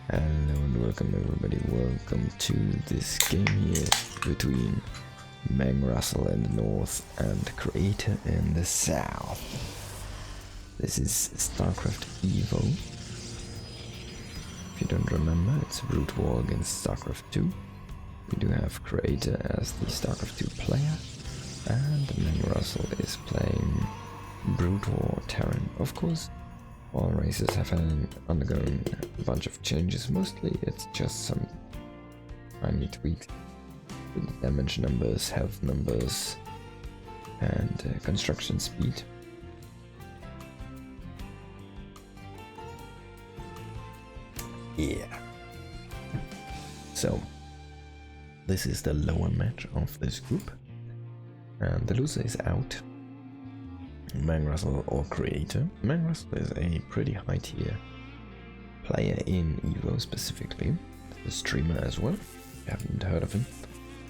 Hello and welcome everybody, welcome to this game here between Mangrusl in the north and Creator in the south. This is StarCraft EVO. If you don't remember, it's a brute war against StarCraft 2. We do have Creator as the StarCraft 2 player, and Mangrusl is playing brute war Terran. Of course, all races have undergone a bunch of changes. Mostly it's just some tiny tweaks with damage numbers, health numbers, and construction speed. Yeah. So, this is the lower match of this group, and the loser is out. Mangrusl or Creator. Mangrusl is a pretty high tier player in EVO specifically. A streamer as well. I haven't heard of him.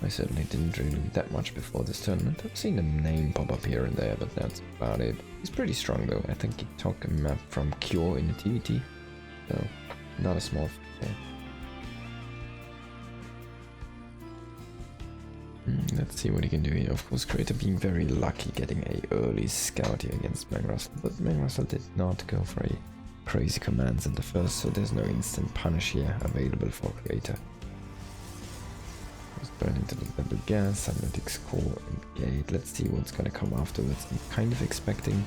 I certainly didn't really do that much before this tournament. I've seen a name pop up here and there, but that's about it. He's pretty strong though. I think he took a map from Cure in the TVT. So, not a small player. Let's see what he can do here. Of course, Creator being very lucky getting a early scout here against Mangrusl, but Mangrusl did not go for a crazy commands in the first, so there's no instant punish here available for Creator. Just burn into the double gas, analytics core and gate. Let's see what's gonna come afterwards. I'm kind of expecting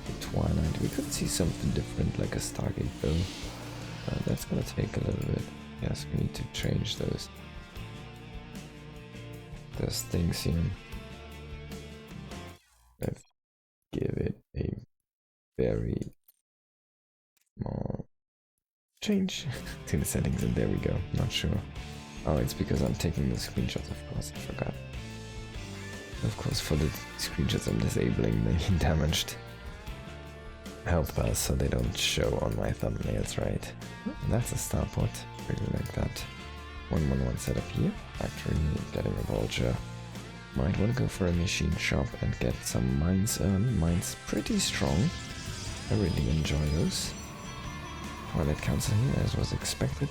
the Twilight. We could see something different like a Stargate though. That's gonna take a little bit. Yes, we need to change those things here. Let's give it a very small change to the settings, and there we go. Not sure. Oh, it's because I'm taking the screenshots, of course, I forgot. Of course, for the screenshots I'm disabling the damaged health bars so they don't show on my thumbnails, right? That's a starport. Really like that. 1-1-1 setup here. Factory, getting a vulture. Might want to go for a machine shop and get some mines early. Mines pretty strong. I really enjoy those. Twilight Council here, as was expected.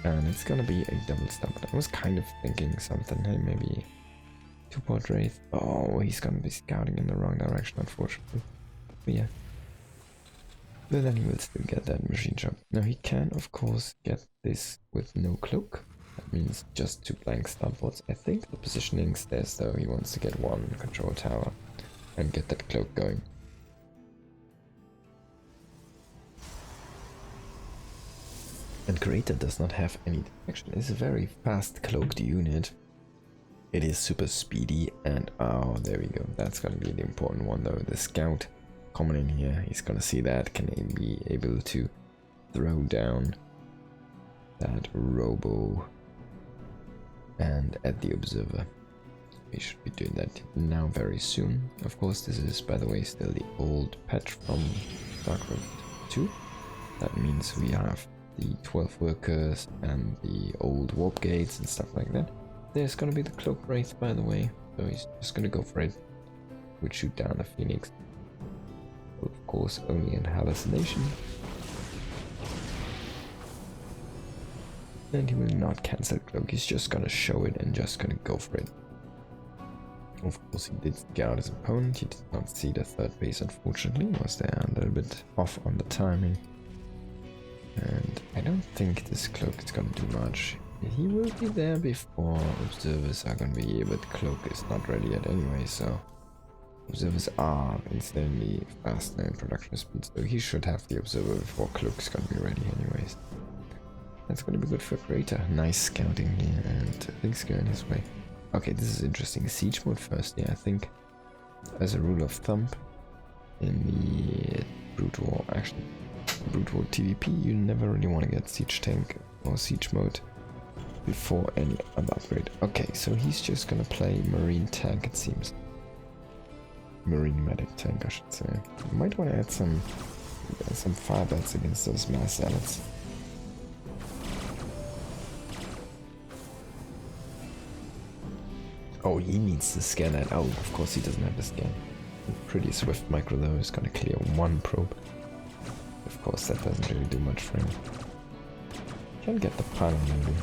And it's gonna be a double stump. I was kind of thinking something, hey, maybe 2-port WRAITH. Oh, he's gonna be scouting in the wrong direction, unfortunately. But yeah. But then he will still get that machine shop. Now he can, of course, get this with no cloak. That means just 2 blank starports. I think the positioning stays though. He wants to get 1 control tower and get that cloak going. And Creator does not have any detection. It's a very fast cloaked unit. It is super speedy, and oh, there we go. That's gonna be the important one though. The scout coming in here, he's gonna see that, can he be able to throw down that robo and add the observer. We should be doing that now very soon. Of course, this is, by the way, still the old patch from StarCraft 2. That means we have the 12 workers and the old warp gates and stuff like that. There's gonna be the cloak WRAITH, by the way, so he's just gonna go for it. Would shoot down the Phoenix. Of course, only in hallucination. And he will not cancel cloak, he's just gonna show it and just gonna go for it. Of course, he did scout his opponent. He did not see the third base, unfortunately. Was there a little bit off on the timing. And I don't think this cloak is gonna do much. He will be there before observers are gonna be here, but cloak is not ready yet anyway, so observers are insanely fast in production speed, so he should have the observer before cloak's gonna be ready anyways. That's gonna be good for Creator. Nice scouting here, and things going his way. Okay, this is interesting. Siege mode first. Yeah, I think as a rule of thumb in the brute war, actually brute war TVP, you never really want to get siege tank or siege mode before any other upgrade. Okay, so he's just gonna play marine tank, it seems. Marine medic tank, I should say. You might want to add some firebells against those mass zealots. Oh, he needs to scan that. Oh, of course he doesn't have the scan. Pretty swift micro though, is gonna clear 1 probe. Of course, that doesn't really do much for him. Can get the pile maybe.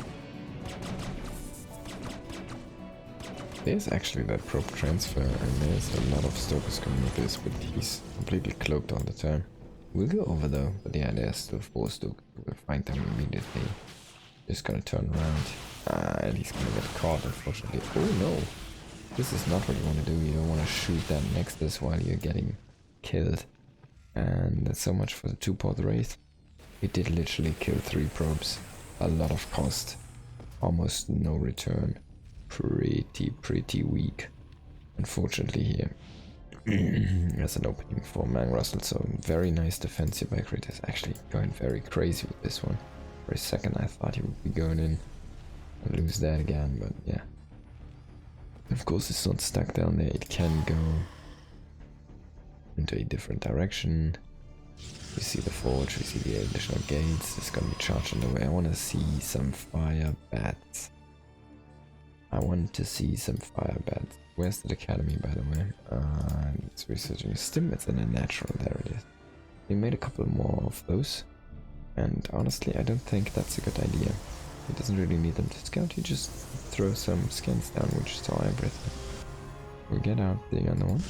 There's actually that probe transfer, and there's a lot of Stokers coming with this, but he's completely cloaked all the time. We'll go over though, but yeah, there's still 4 Stokers. We'll find them immediately. Just gonna turn around. And he's gonna get caught, unfortunately. Oh no! This is not what you want to do. You don't want to shoot that Nexus while you're getting killed. And that's so much for the 2-port WRAITH. We did literally kill 3 probes. A lot of cost. Almost no return. Pretty weak. Unfortunately here. There's an opening for Mangrusl, so very nice defense here by Kratos. Actually going very crazy with this one. For a second I thought he would be going in and lose that again, but yeah. Of course it's not stuck down there, it can go into a different direction. We see the forge, we see the additional gates, it's gonna be charged on the way. I wanna see some fire bats. I want to see some fire bats. Where's the academy, by the way? It's researching stim, it's in a natural, there it is. We made a couple more of those. And honestly, I don't think that's a good idea. He doesn't really need them to scout, he just throw some scans down, which is all everything. We'll get out the other one.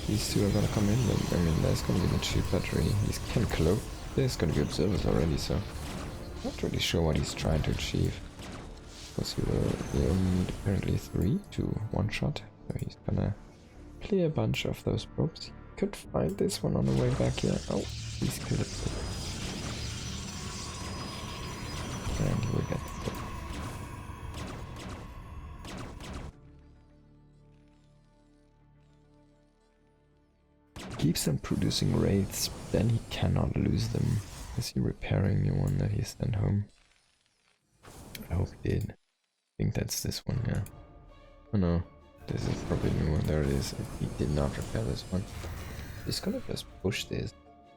These 2 are gonna come in, and I mean, there's gonna be the cheap battery. He's can cloak. There's gonna be observers already, so not really sure what he's trying to achieve. Because he only need apparently 3 to one-shot, so he's gonna clear a bunch of those probes. He could find this one on the way back here. Oh, he's killed it. And he will get the probe. Keeps on producing wraiths, then he cannot lose them. Is he repairing the one that he sent home? I hope he did. I think that's this one, yeah. Oh no, this is probably a new one. There it is. He did not repair this one. He's gonna just push this.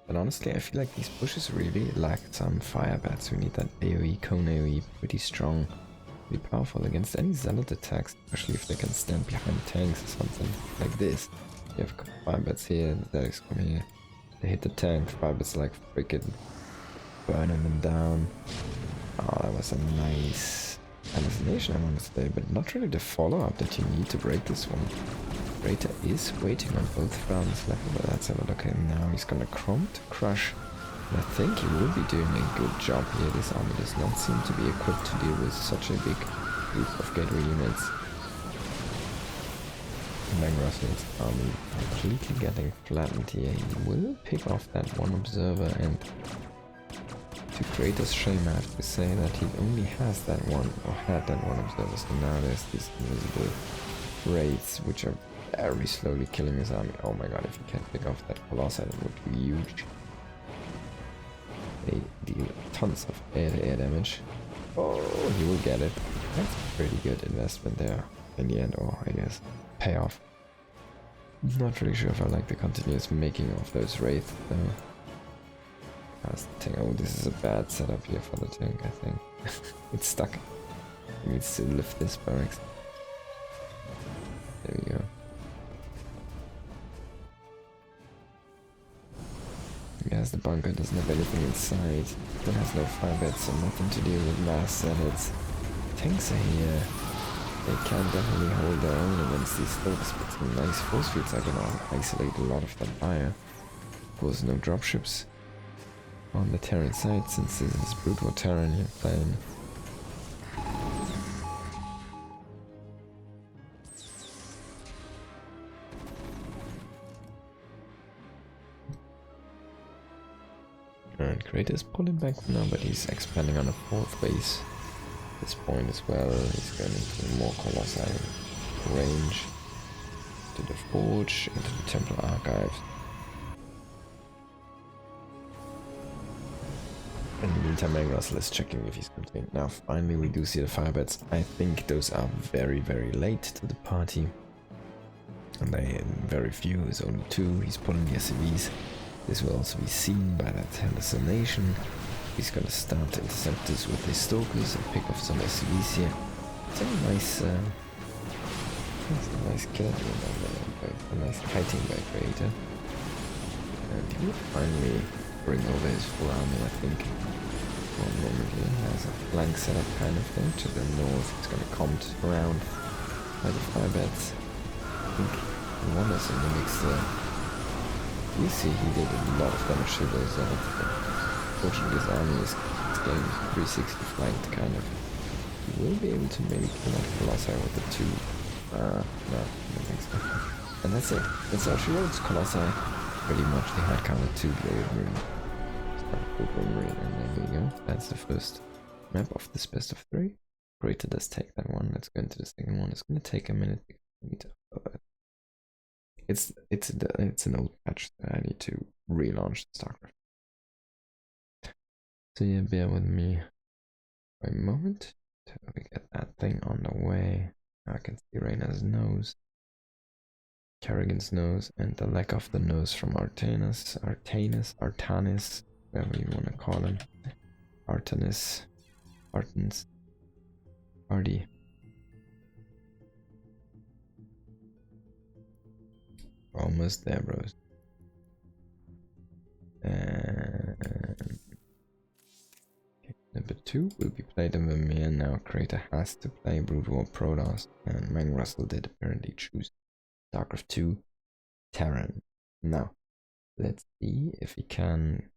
But honestly, I feel like these pushes really lack some fire bats. We need that AoE, cone AoE, pretty strong, pretty powerful against any zealot attacks, especially if they can stand behind tanks or something like this. You have fire bats here, Zerix come here. They hit the tank, fire bats like freaking burning them down. Oh, that was a nice hallucination, I want to say, but not really the follow-up that you need to break this one. Raider is waiting on both fronts level, but that's a lot. Okay, now he's gonna chrome to crush. And I think he will be doing a good job here. This army does not seem to be equipped to deal with such a big group of gateway units. Mangrusl army completely getting flattened here. He will pick off that one observer, and to Kratos' shame I have to say that he only has that one, or had that one observer, so now there's these invisible wraiths which are very slowly killing his army. Oh my god, if he can't pick off that Colossi, it would be huge. They deal tons of air-to-air damage. Oh, he will get it. That's a pretty good investment there in the end, or I guess payoff. Not really sure if I like the continuous making of those wraiths though. That's the thing. Oh, this is a bad setup here for the tank, I think. It's stuck. He needs to lift this barracks. There we go. He has the bunker, doesn't have anything inside. It has no fire beds, so nothing to deal with mass zealots. Tanks are here. They can definitely hold their own against these thugs, but some nice force fields are gonna isolate a lot of that fire. Of course, no dropships on the Terran side, since this is brutal Terran you're playing. And Kratos pulling back now, but he's expanding on a 4th base at this point as well. He's going into more Colossi range, to the Forge, into the Temple Archives. In the meantime, Mangrusl is checking if he's complete. Now finally we do see the firebats. I think those are very, very late to the party. And they very few, there's only 2. He's pulling the SCVs. This will also be seen by that hallucination. He's gonna start to intercept this with his stalkers and pick off some SCVs here. It's a nice kill, a nice kiting by Creator. And he will finally bring over his full army, I think. One moment here. Has a flank setup kind of thing. To the north, it's gonna come around by the fire beds. I think one is in the mix there. You see he did a lot of damage to those elves, but fortunately his army is getting 360 flanked kind of. He will be able to maybe kill that Colossi with the 2. No, I don't think so. And that's it. That's all she wrote. Colossi pretty much they had counted 2 Blade Rune. And there we go. That's the first map of this best of 3. Great, does take that one. Let's go into the second one. It's gonna take a minute because we need to it's an old patch that I need to relaunch StarCraft. So yeah, bear with me for a moment till we get that thing on the way. I can see Reyna's nose, Kerrigan's nose, and the lack of the nose from Artanis, whatever you want to call him. Artanis, Arty. Almost there, bros. And number 2 will be played in Vermeer. Now Creator has to play Brood War Protoss, and Mangrusl did apparently choose StarCraft 2 Terran. Now, let's see if he can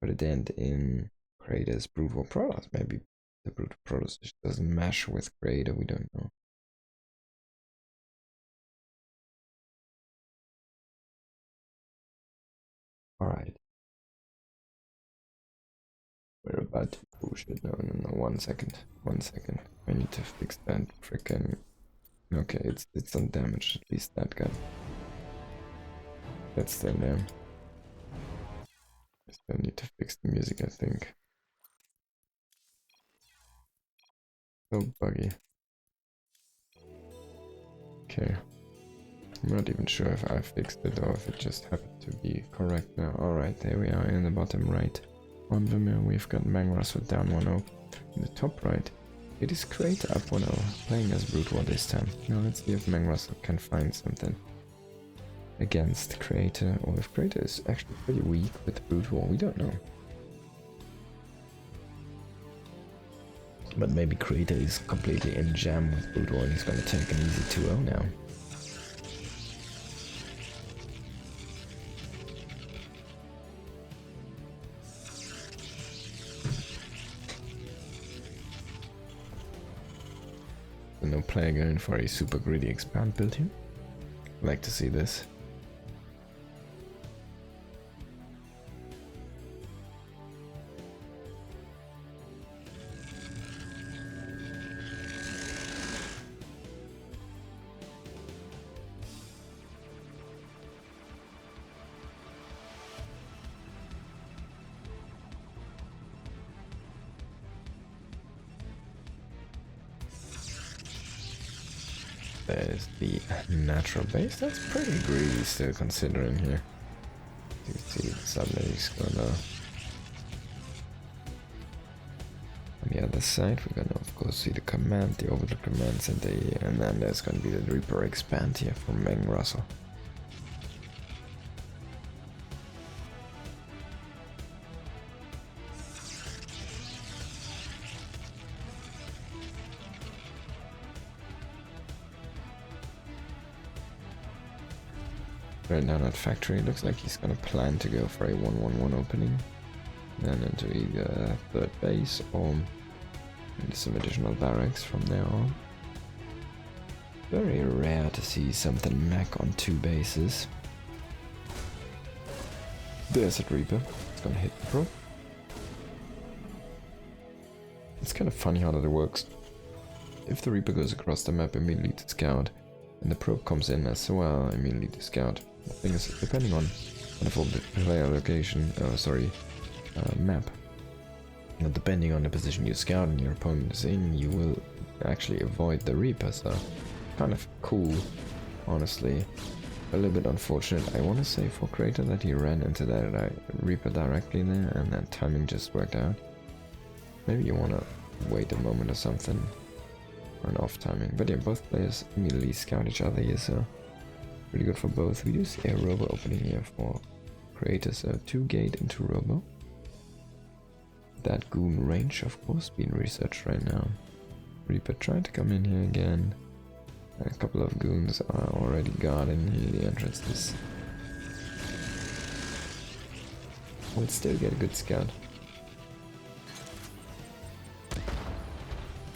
put a dent in Creator's Brood War Protoss. Maybe the Brood War Protoss just doesn't mesh with Creator, we don't know. Alright. We're about to push it. No, 1 second. 1 second. I need to fix that frickin'. Okay, it's undamaged, at least that gun. That's still there. I still need to fix the music, I think. So buggy. Okay. I'm not even sure if I fixed it or if it just happened to be correct now. Alright, there we are in the bottom right. On Vermeer, we've got Mangrusl down 1-0. In the top right, it is Creator up 1-0, playing as Brood War this time. Now let's see if Mangrusl can find something against Creator, or if Creator is actually pretty weak with Brood War, we don't know. But maybe Creator is completely in jam with Brood War and he's gonna take an easy 2-0 now. No player going for a super greedy expand build here. Like to see this. There's the natural base. That's pretty greedy still considering here. You see the sublady's gonna. On the other side we're gonna of course see the command, the overload commands, and then there's gonna be the Reaper expand here from Mangrusl. Right now that factory looks like he's gonna plan to go for a 1-1-1 opening, then into either third base or into some additional barracks from there on. Very rare to see something mech on 2 bases. There's a Reaper. It's gonna hit the probe. It's kind of funny how that works. If the Reaper goes across the map immediately to scout, and the probe comes in as well immediately to scout. The thing is, depending on the player location, map, and depending on the position you scout and your opponent is in, you will actually avoid the Reaper, so kind of cool, honestly. A little bit unfortunate, I want to say, for Creator that he ran into that Reaper directly there, and that timing just worked out. Maybe you want to wait a moment or something, or an off timing, but yeah, both players immediately scout each other here, so pretty good for both. We do see a Robo opening here for Creator, so 2 gate into Robo. that goon range, of course, being researched right now. Reaper tried to come in here again. A couple of goons are already guarding here the entrances. We'll still get a good scout.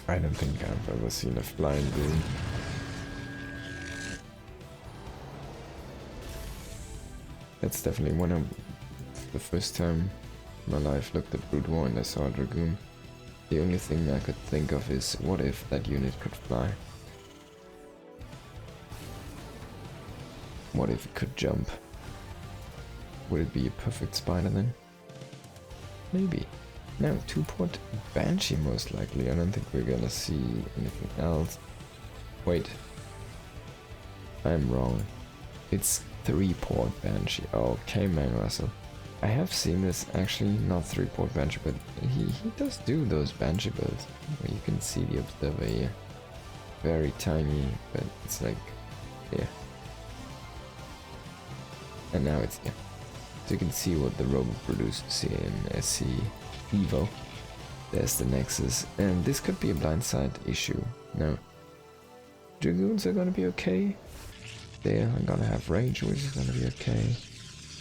I don't think I've ever seen a flying goon. That's definitely one of the first time in my life looked at Brood War and I saw a Dragoon. The only thing I could think of is, what if that unit could fly? What if it could jump? Would it be a perfect spider then? Maybe. No, 2-port Banshee most likely. I don't think we're gonna see anything else. Wait. I'm wrong. It's 3-port Banshee. Okay, Mangrusl. I have seen this actually, not 3-port Banshee, but he does do those Banshee builds. Where you can see the observer here. Very tiny, but it's like here. And now it's here. So you can see what the robot produces here in SC EVO. There's the Nexus, and this could be a blindside issue. No. Dragoons are gonna be okay. They are gonna have range, which is gonna be okay.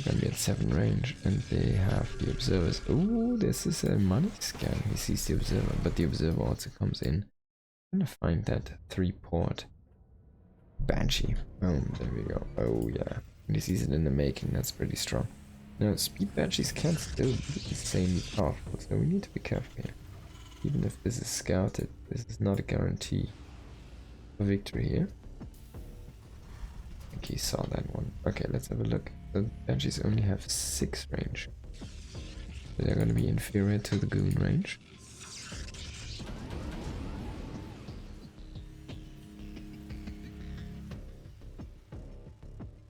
They're gonna be at 7 range, and they have the observers. Ooh, this is a money scan. He sees the observer, but the observer also comes in. I'm gonna find that 3-port Banshee. Boom, there we go. Oh yeah. And he sees it in the making, that's pretty strong. Now, speed Banshees can still be insanely powerful, so we need to be careful here. Even if this is scouted, this is not a guarantee for victory here. I think he saw that one. Okay, let's have a look. The Banshees only have 6 range. So they're going to be inferior to the Goon range.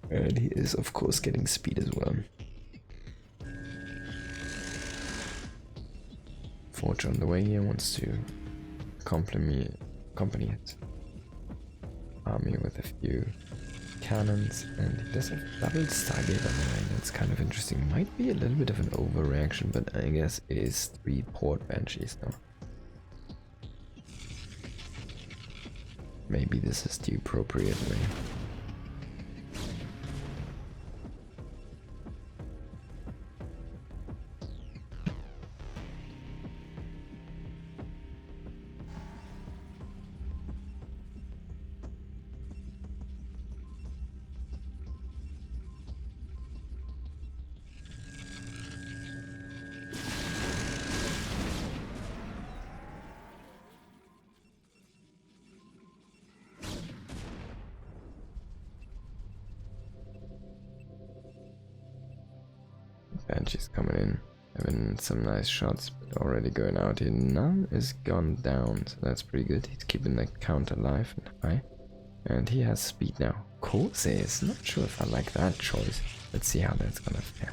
And he is, of course, getting speed as well. Forge on the way here wants to accompany his army with a few cannons, and he does have double Stargate on the line. That's kind of interesting. Might be a little bit of an overreaction, but I guess it is 3-port Banshees now. Maybe this is the appropriate way. Banshee's coming in, having some nice shots, but already going out here. None is gone down, so that's pretty good. He's keeping the count alive and high. And he has speed now. Courses, not sure if I like that choice. Let's see how that's gonna fare.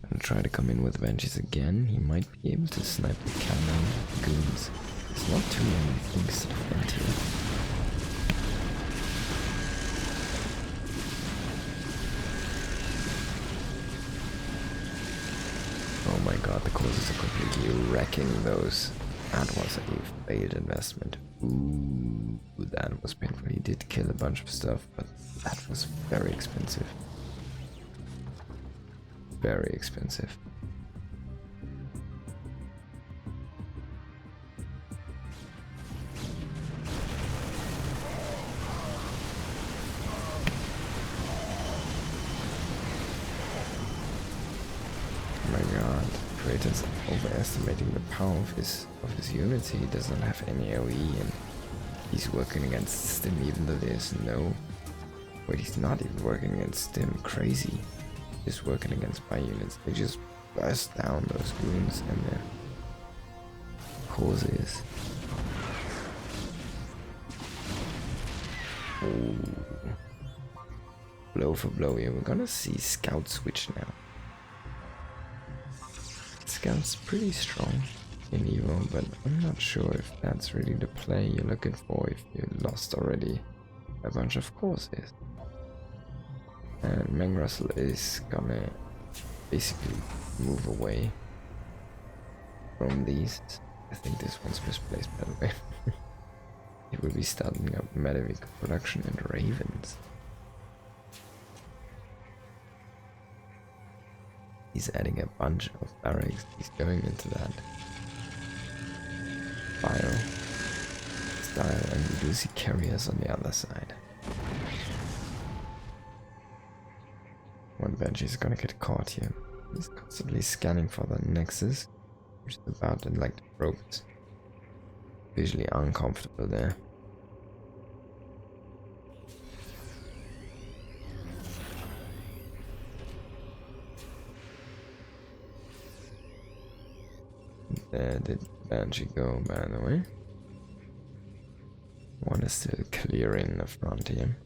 Gonna try to come in with Banshees again. He might be able to snipe the cannon goons. There's not too many things to defend here. Oh my god, the courses are completely wrecking those. That was a failed investment. Ooh, that was painful. He did kill a bunch of stuff, but that was very expensive. Very expensive. Oh my god, Creator's overestimating the power of his units. He doesn't have any AoE and he's working against Stim even though there's no... Wait, he's not even working against Stim. Crazy. He's working against my units. They just burst down those goons and their causes. Ooh. Blow for blow here. We're gonna see Scout switch now. Scout's pretty strong in EVO, but I'm not sure if that's really the play you're looking for if you lost already a bunch of courses. And Mangrusl is gonna basically move away. from these. I think this one's misplaced, by the way. He will be starting up Medivic production and Ravens. He's adding a bunch of barracks. He's going into that bio style, and we do see carriers on the other side. One Banshee is gonna get caught here. He's constantly scanning for the Nexus, which is about to like the ropes. Visually uncomfortable there. There did Banshee go, by the way. One is still clearing the front here.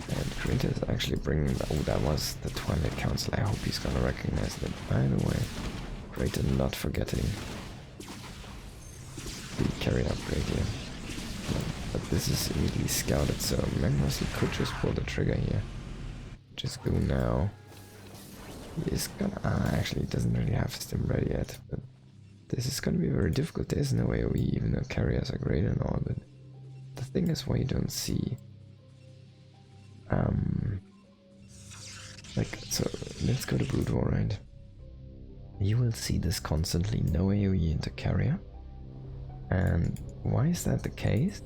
And Greta is actually bringing the... Oh, that was the Twilight Council. I hope he's gonna recognize that. By the way, Greta not forgetting the carry upgrade here. But this is immediately scouted, so Mangrusl could just pull the trigger here. Just go now. He is gonna... actually, he doesn't really have stim ready yet, but this is gonna be very difficult. There's no AoE, even though carriers are great and all, but the thing is why you don't see... like, so let's go to Brute War, right? You will see this constantly, no AoE into carrier. And why is that the case?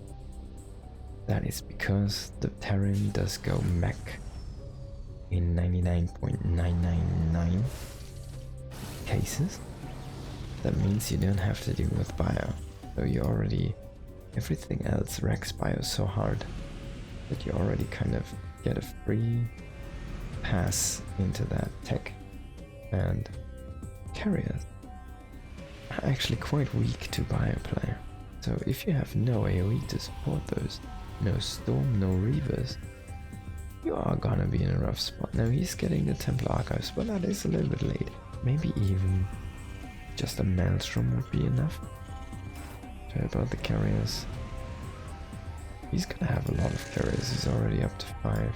That is because the Terran does go mech in 99.999 cases. That means you don't have to deal with bio. So you already... everything else wrecks bio so hard that you already kind of get a free pass into that tech. And carriers are actually quite weak to bio play. So if you have no AoE to support those, no Storm, no Reavers, you are gonna be in a rough spot. Now he's getting the Templar Archives, but that is a little bit late. Maybe even just a Maelstrom would be enough to help out the carriers. He's gonna have a lot of carriers, he's already up to 5.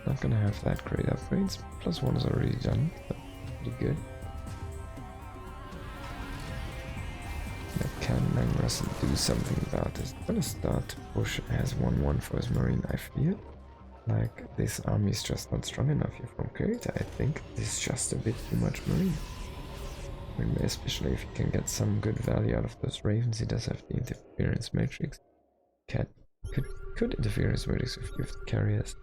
Not gonna have that great upgrades, +1 is already done, but pretty good. Now can Mangrusl do something about this? Gonna start to push as 1-1 for his Marine, I feel. Like, this army is just not strong enough here from Krita. I think this is just a bit too much Marine. I mean, especially if he can get some good value out of those Ravens. He does have the interference matrix. Could interference matrix if you have the carriers.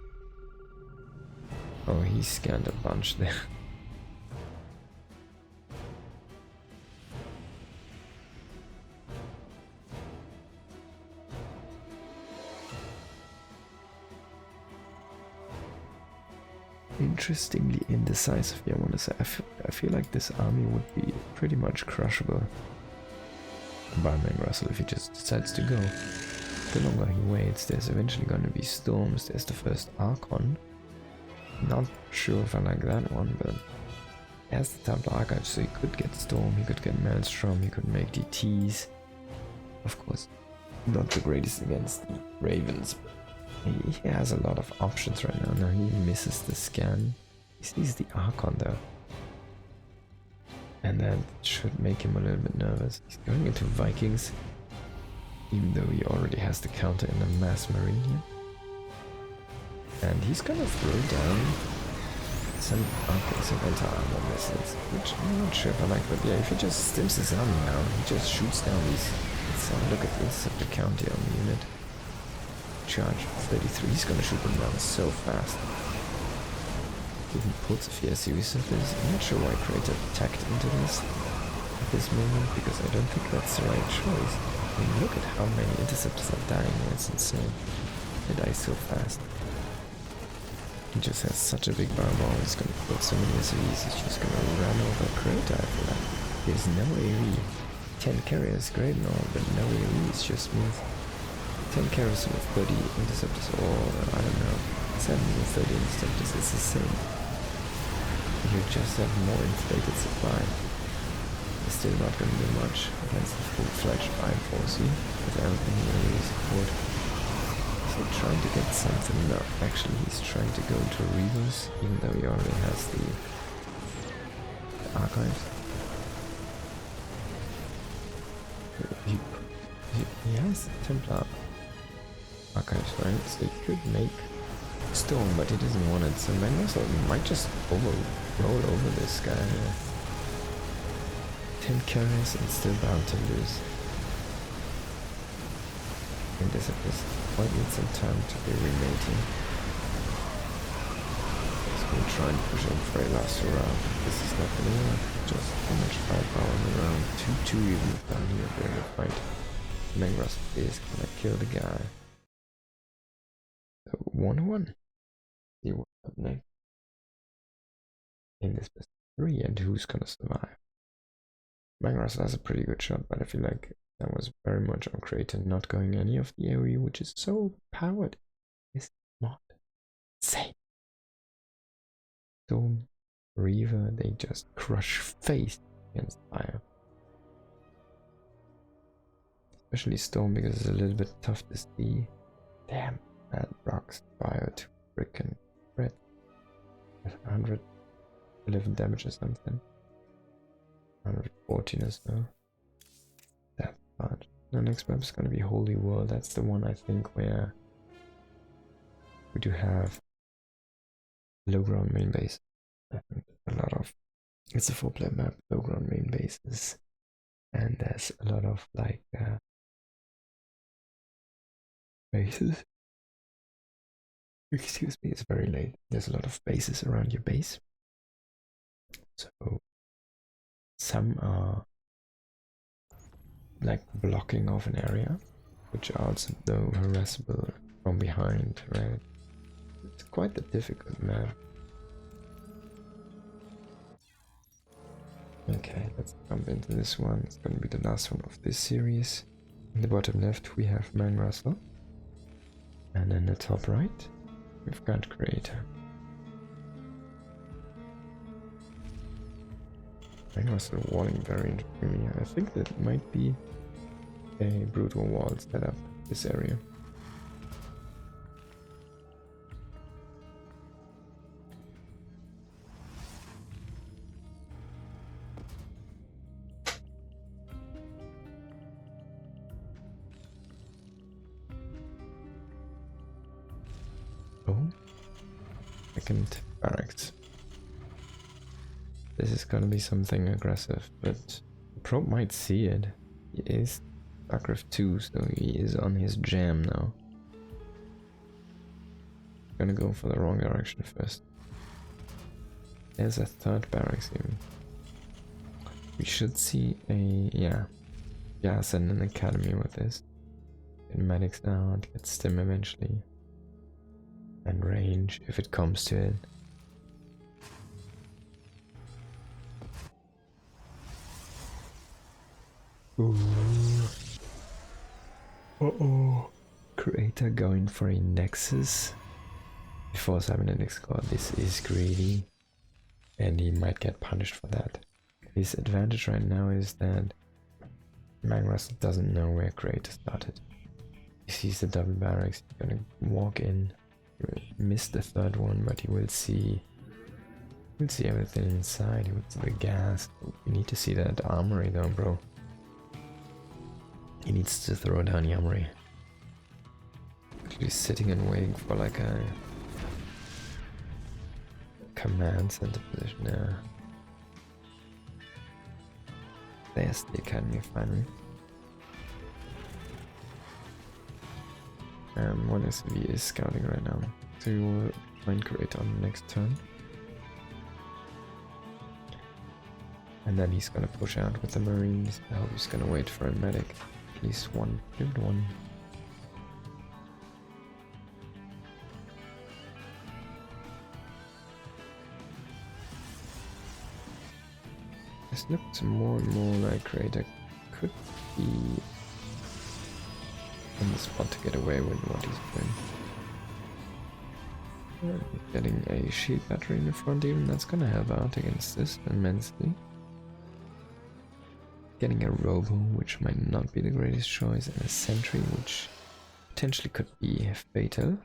Oh, he scanned a bunch there. Interestingly indecisive, I want to say. I feel like this army would be pretty much crushable by Mangrusl if he just decides to go. The longer he waits, there's eventually going to be storms. There's the first Archon. Not sure if I like that one, but he has the Templar Archive, so he could get Storm, he could get Maelstrom, he could make DTs. Of course, not the greatest against the Ravens, but he has a lot of options right now. Now he misses the scan. He sees the Archon though. And that should make him a little bit nervous. He's going into Vikings, even though he already has the counter in the Mass Marine here. And he's gonna throw down some anti-armor missiles, which I'm not sure if I like, but yeah, if he just stims his army now, he just shoots down these. Let's have a look at this, at the counter on the unit. Charge 33, he's gonna shoot them down so fast. Even puts a fierce use of this. I'm not sure why Krita attacked into this at this moment, because I don't think that's the right choice. I mean, look at how many interceptors are dying, it's insane. They die so fast. He just has such a big fireball, he's gonna put so many SOEs, he's just gonna run over Krita after that. There's no AoE. 10 carriers, great and all, but no AoE, it's just smooth. 10 carriers with 30 interceptors, or I don't know, 7 with 30 interceptors, it's the same. You just have more inflated supply. It's still not gonna do much against the full-fledged Iron Force here, with everything really support. So trying to get something, no, actually he's trying to go into Reavers, even though he already has the Archives. He has Templar archives, right? So he could make Storm, but he doesn't want it. So Mangrusl might just roll over this guy here. 10 carries and still bound to lose. And this at this point needs some time to be remating. He's gonna try and push him for a last round. This is not gonna work. Just how much firepower in the round. 2-2 even down here during the fight. Mangrusl is gonna kill the guy. So 1-1. See what's up next. In this best 3 and who's gonna survive. Mangrusl has a pretty good shot, but I feel like that was very much on Creighton not going any of the AoE, which is so powered. It's not insane. Storm, Reaver, they just crush face against fire. Especially Storm because it's a little bit tough to see. Damn, that rocks fire to freaking crit. 111 damage or something. 114 or so. That part. The next map is gonna be Holy World. That's the one I think where we do have low ground main base. I think a lot of it's a 4-player map, low ground main bases, and there's a lot of like bases. Excuse me, it's very late. There's a lot of bases around your base. So some are like blocking off an area, which are also though harassable from behind, right? It's quite a difficult map. Okay, let's jump into this one. It's gonna be the last one of this series. In the bottom left we have Mangrusl, and in the top right we've got Creator. Mangrusl walling very interestingly. I think that might be a brutal wall setup this area. Oh, second barracks. This is gonna be something aggressive, but the Probe might see it. He is StarCraft 2, so he is on his jam now. Gonna go for the wrong direction first. There's a third barracks even. We should see a gas and an academy with this. Get medics out, get stim eventually. And range if it comes to it. Ooh. Uh-oh. Creator going for a Nexus before Cybernetics score. This is greedy, and he might get punished for that. His advantage right now is that Mangrusl doesn't know where Creator started. He sees the double barracks, he's gonna walk in. He will miss the third one, but he will see everything inside. He will see the gas. You need to see that armory though, bro. He needs to throw down the armory. He's sitting and waiting for like a command center position there. There's the academy finally. One SCV is scouting right now, so we will find Creator on the next turn. And then he's gonna push out with the Marines. I hope he's gonna wait for a medic. At least one, build one. This looks more and more like Creator could be in the spot to get away with what he's doing. Getting a shield battery in the front even, that's gonna help out against this immensely. Getting a robo, which might not be the greatest choice, and a sentry, which potentially could be fatal.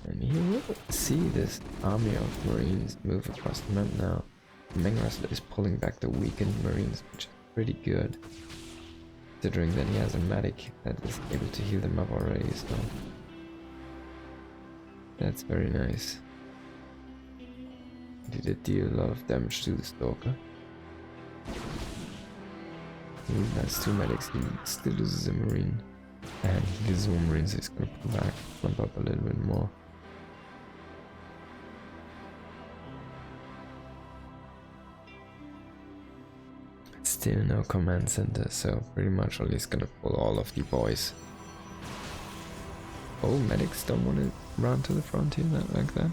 And he will see this army of Marines move across the map now. Mangrusl is pulling back the weakened Marines, which is pretty good. considering that he has a medic that is able to heal them up already, so that's very nice. He did deal a lot of damage to the Stalker. He has 2 medics, he still loses a Marine. And he loses 1 Marine, so he's gonna pull back, bump up a little bit more. Still no command center, so pretty much only he's gonna pull all of the boys. Oh, medics don't want to run to the frontier like that.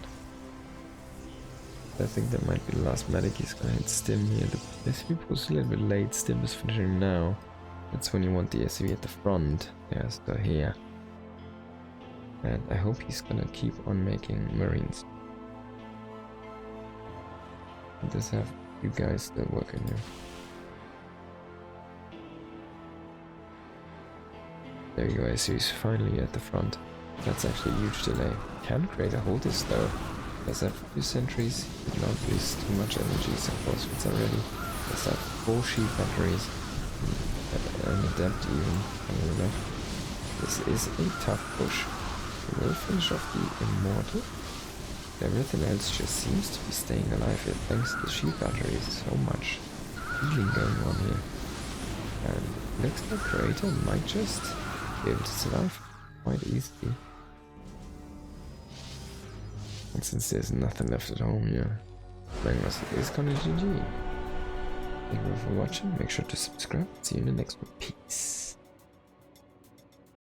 I think that might be the last medic. He's gonna hit Stim here. The SCV pulls a little bit late. Stim is finishing now. That's when you want the SCV at the front. There's the here. And I hope he's gonna keep on making Marines. He does have you guys still working here. There you go, SCV's finally at the front. That's actually a huge delay. Can create a hold this though. Does have a few sentries, did not waste too much energy, so close it's already. Does have 4 shield batteries, and adept even, however. This is a tough push. We will finish off the Immortal. Everything else just seems to be staying alive here, thanks to the shield batteries. So much healing going on here. And looks like Creator might just be able to survive quite easily. And since there's nothing left at home here, Mangrusl is gonna GG. Thank you for watching, make sure to subscribe, see you in the next one, peace.